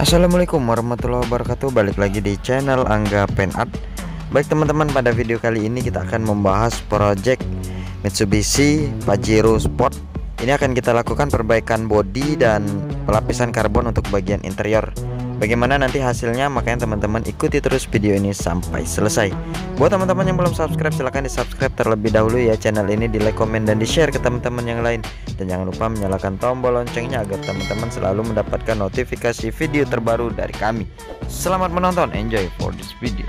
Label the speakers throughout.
Speaker 1: Assalamualaikum warahmatullahi wabarakatuh. Balik lagi di channel Angga Pen Art. Baik teman-teman, pada video kali ini kita akan membahas project Mitsubishi Pajero Sport. Ini akan kita lakukan perbaikan bodi dan pelapisan karbon untuk bagian interior. Bagaimana nanti hasilnya, makanya teman-teman ikuti terus video ini sampai selesai. Buat teman-teman yang belum subscribe, silahkan di subscribe terlebih dahulu ya channel ini, di like, komen, dan di share ke teman-teman yang lain. Dan jangan lupa menyalakan tombol loncengnya agar teman-teman selalu mendapatkan notifikasi video terbaru dari kami. Selamat menonton, enjoy for this video.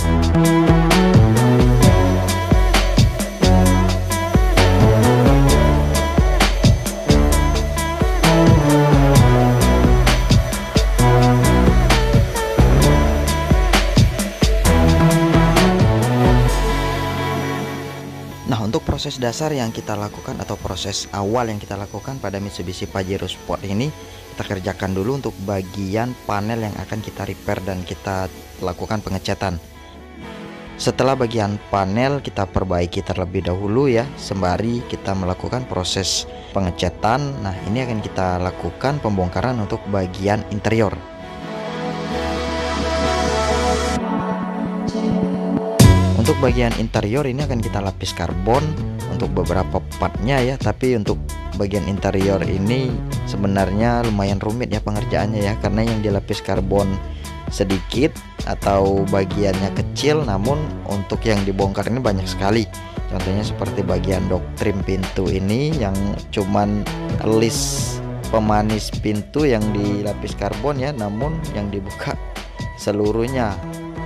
Speaker 1: Nah, untuk proses dasar yang kita lakukan atau proses awal yang kita lakukan pada Mitsubishi Pajero Sport ini, kita kerjakan dulu untuk bagian panel yang akan kita repair dan kita lakukan pengecatan. Setelah bagian panel kita perbaiki terlebih dahulu ya, sembari kita melakukan proses pengecatan. Nah, ini akan kita lakukan pembongkaran untuk bagian interior. Untuk bagian interior ini akan kita lapis karbon untuk beberapa partnya ya, tapi untuk bagian interior ini sebenarnya lumayan rumit ya pengerjaannya ya, karena yang dilapis karbon sedikit atau bagiannya kecil, namun untuk yang dibongkar ini banyak sekali. Contohnya seperti bagian doktrin pintu ini yang cuman list pemanis pintu yang dilapis karbon ya, namun yang dibuka seluruhnya.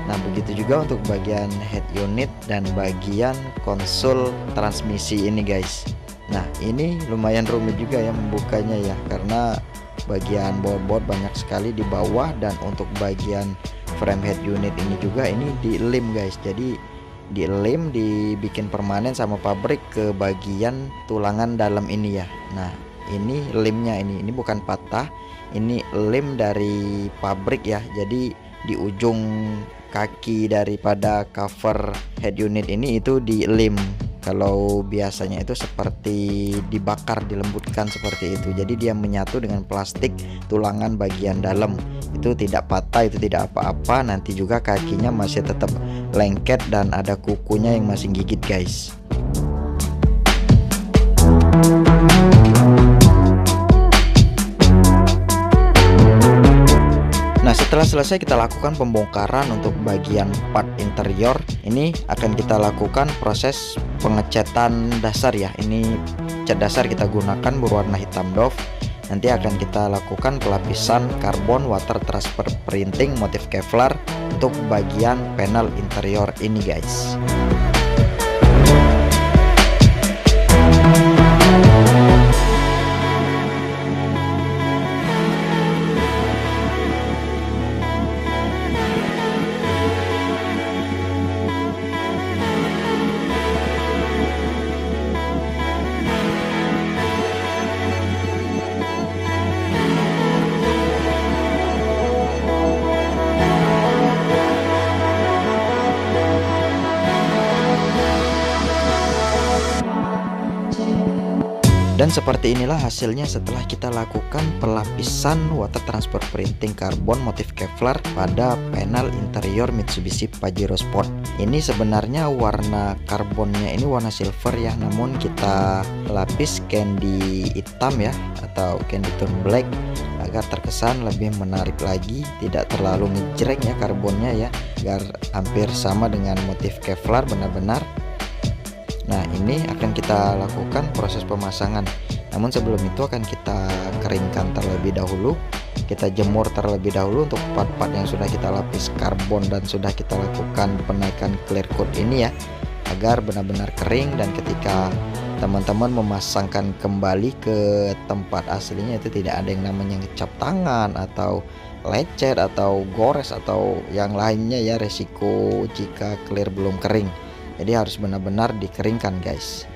Speaker 1: Nah, begitu juga untuk bagian head unit dan bagian konsol transmisi ini guys. Nah, ini lumayan rumit juga ya membukanya ya, karena bagian baut-baut banyak sekali di bawah, dan untuk bagian frame head unit ini juga ini dilem guys. Jadi dilem, dibikin permanen sama pabrik ke bagian tulangan dalam ini ya. Nah, ini lemnya ini bukan patah, ini lem dari pabrik ya. Jadi di ujung kaki daripada cover head unit ini itu dilem. Kalau biasanya itu seperti dibakar, dilembutkan seperti itu. Jadi dia menyatu dengan plastik tulangan bagian dalam. Itu tidak patah, itu tidak apa-apa. Nanti juga kakinya masih tetap lengket dan ada kukunya yang masih gigit guys. Nah, setelah selesai kita lakukan pembongkaran untuk bagian part interior. Ini akan kita lakukan proses pengecatan dasar ya. Ini cat dasar kita gunakan berwarna hitam doff. Nanti akan kita lakukan pelapisan karbon water transfer printing motif Kevlar untuk bagian panel interior ini guys. Dan seperti inilah hasilnya setelah kita lakukan pelapisan water transfer printing karbon motif Kevlar pada panel interior Mitsubishi Pajero Sport. Ini sebenarnya warna karbonnya ini warna silver ya, namun kita lapis candy hitam ya, atau candy tone black agar terkesan lebih menarik lagi, tidak terlalu ngejreng ya karbonnya ya, agar hampir sama dengan motif Kevlar benar-benar. Nah, ini akan kita lakukan proses pemasangan. Namun sebelum itu akan kita keringkan terlebih dahulu. Kita jemur terlebih dahulu untuk part-part yang sudah kita lapis karbon dan sudah kita lakukan penaikan clear coat ini ya, agar benar-benar kering. Dan ketika teman-teman memasangkan kembali ke tempat aslinya, itu tidak ada yang namanya ngecap tangan atau lecet atau gores atau yang lainnya ya, resiko jika clear belum kering. Jadi harus benar-benar dikeringkan guys.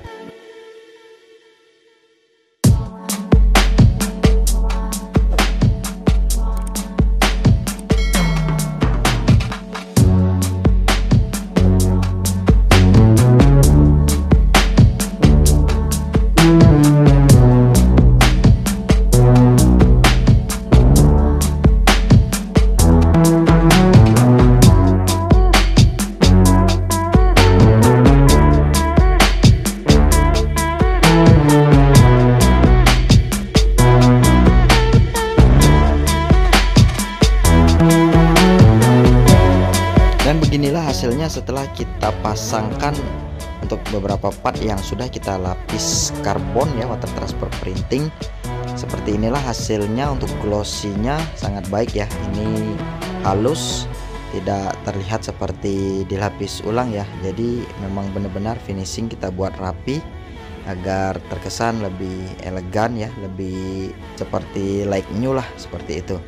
Speaker 1: Dan beginilah hasilnya setelah kita pasangkan untuk beberapa part yang sudah kita lapis karbon ya, water transfer printing. Seperti inilah hasilnya. Untuk glossy-nya sangat baik ya, ini halus, tidak terlihat seperti dilapis ulang ya. Jadi memang benar-benar finishing kita buat rapi agar terkesan lebih elegan ya, lebih seperti like new lah, seperti itu.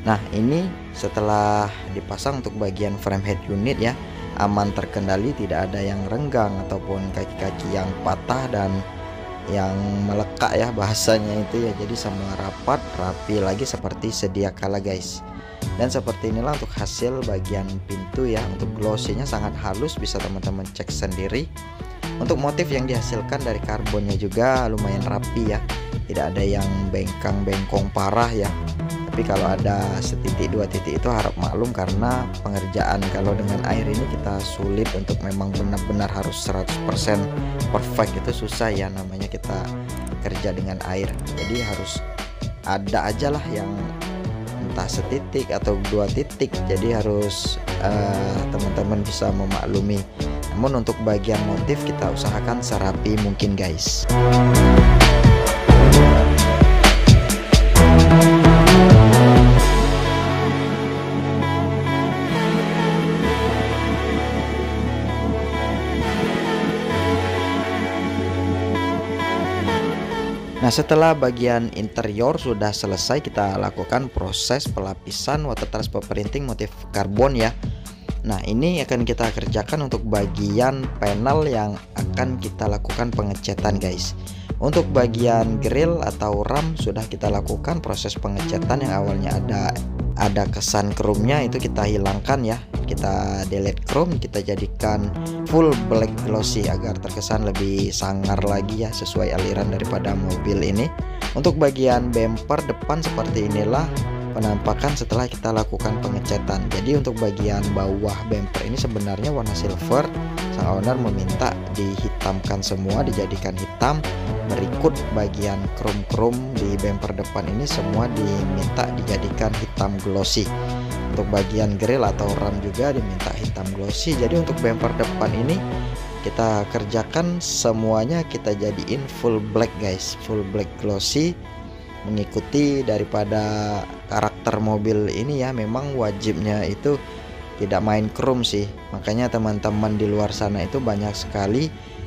Speaker 1: Nah, ini setelah dipasang untuk bagian frame head unit ya, aman terkendali, tidak ada yang renggang ataupun kaki-kaki yang patah dan yang melekat ya bahasanya itu ya. Jadi semua rapat, rapi lagi seperti sedia kala guys. Dan seperti inilah untuk hasil bagian pintu ya. Untuk glossy-nya sangat halus, bisa teman-teman cek sendiri. Untuk motif yang dihasilkan dari karbonnya juga lumayan rapi ya, tidak ada yang bengkang-bengkong parah ya. Tapi kalau ada setitik dua titik itu harap maklum, karena pengerjaan kalau dengan air ini kita sulit untuk memang benar-benar harus 100% perfect, itu susah ya, namanya kita kerja dengan air. Jadi harus ada aja lah yang entah setitik atau dua titik, jadi harus teman-teman bisa memaklumi. Namun untuk bagian motif kita usahakan serapi mungkin guys. Nah, setelah bagian interior sudah selesai, kita lakukan proses pelapisan water transfer printing motif karbon ya. Nah, ini akan kita kerjakan untuk bagian panel yang akan kita lakukan pengecatan guys. Untuk bagian grill atau ram sudah kita lakukan proses pengecatan. Yang awalnya ada kesan chrome-nya itu kita hilangkan ya, kita delete chrome, kita jadikan full black glossy agar terkesan lebih sangar lagi ya, sesuai aliran daripada mobil ini. Untuk bagian bumper depan seperti inilah penampakan setelah kita lakukan pengecatan. Jadi untuk bagian bawah bumper ini sebenarnya warna silver, sang owner meminta dihitamkan semua, dijadikan hitam. Berikut bagian chrome di bumper depan ini semua diminta dijadikan hitam glossy. Untuk bagian grill atau ram juga diminta hitam glossy. Jadi untuk bumper depan ini kita kerjakan semuanya, kita jadiin full black guys, full black glossy, mengikuti daripada karakter mobil ini ya. Memang wajibnya itu tidak main chrome sih, makanya teman-teman di luar sana itu banyak sekali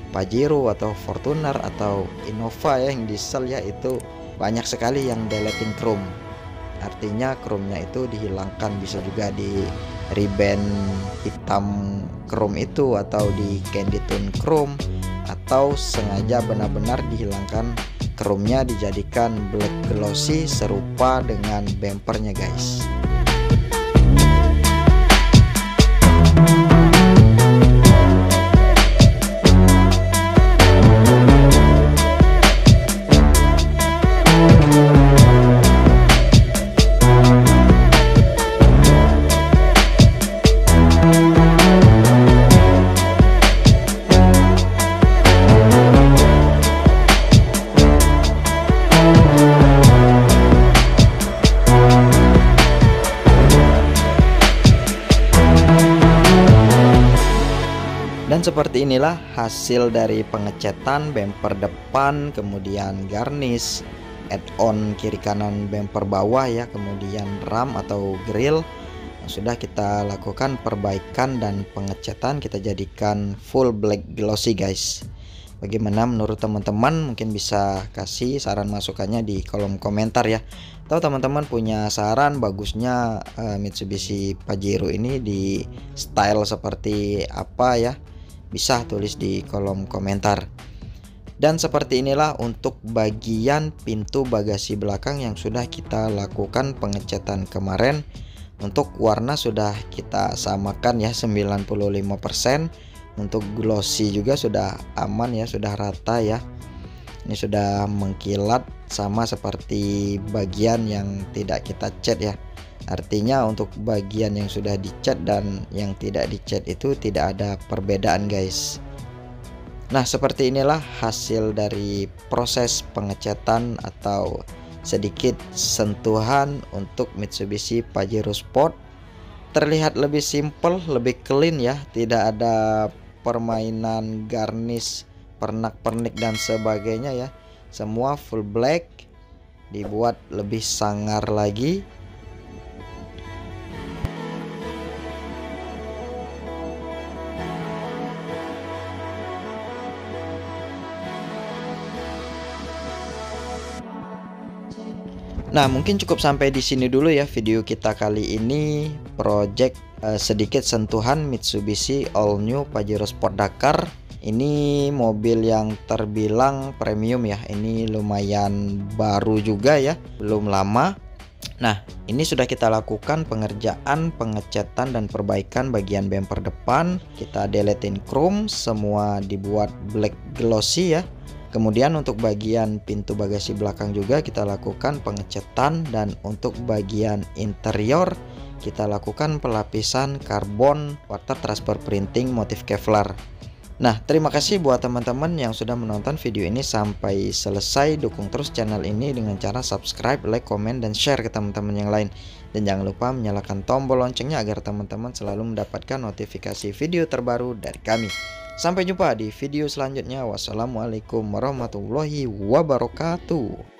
Speaker 1: Pajero atau Fortuner atau Innova ya, yang diesel ya, itu banyak sekali yang deleting chrome. Artinya chrome-nya itu dihilangkan, bisa juga di ribbon hitam chrome itu, atau di candy tone chrome, atau sengaja benar-benar dihilangkan chrome-nya, dijadikan black glossy serupa dengan bumpernya guys. Dan seperti inilah hasil dari pengecetan bumper depan, kemudian garnish, add-on kiri kanan bumper bawah ya, kemudian ram atau grill yang sudah kita lakukan perbaikan dan pengecetan, kita jadikan full black glossy guys. Bagaimana menurut teman-teman? Mungkin bisa kasih saran masukannya di kolom komentar ya. Atau teman-teman punya saran bagusnya Mitsubishi Pajero ini di style seperti apa ya? Bisa tulis di kolom komentar. Dan seperti inilah untuk bagian pintu bagasi belakang yang sudah kita lakukan pengecetan kemarin. Untuk warna sudah kita samakan ya 95%. Untuk glossy juga sudah aman ya, sudah rata ya. Ini sudah mengkilat sama seperti bagian yang tidak kita cat ya. Artinya untuk bagian yang sudah dicat dan yang tidak dicat itu tidak ada perbedaan guys. Nah, seperti inilah hasil dari proses pengecatan atau sedikit sentuhan untuk Mitsubishi Pajero Sport. Terlihat lebih simple, lebih clean ya, tidak ada permainan garnish, pernak-pernik dan sebagainya ya. Semua full black, dibuat lebih sangar lagi. Nah, mungkin cukup sampai di sini dulu ya video kita kali ini, project sedikit sentuhan Mitsubishi All New Pajero Sport Dakar. Ini mobil yang terbilang premium ya. Ini lumayan baru juga ya, belum lama. Nah, ini sudah kita lakukan pengerjaan, pengecatan dan perbaikan bagian bumper depan. Kita deletein chrome, semua dibuat black glossy ya. Kemudian untuk bagian pintu bagasi belakang juga kita lakukan pengecatan, dan untuk bagian interior kita lakukan pelapisan karbon water transfer printing motif Kevlar. Nah, terima kasih buat teman-teman yang sudah menonton video ini sampai selesai. Dukung terus channel ini dengan cara subscribe, like, komen, dan share ke teman-teman yang lain. Dan jangan lupa menyalakan tombol loncengnya agar teman-teman selalu mendapatkan notifikasi video terbaru dari kami. Sampai jumpa di video selanjutnya. Wassalamualaikum warahmatullahi wabarakatuh.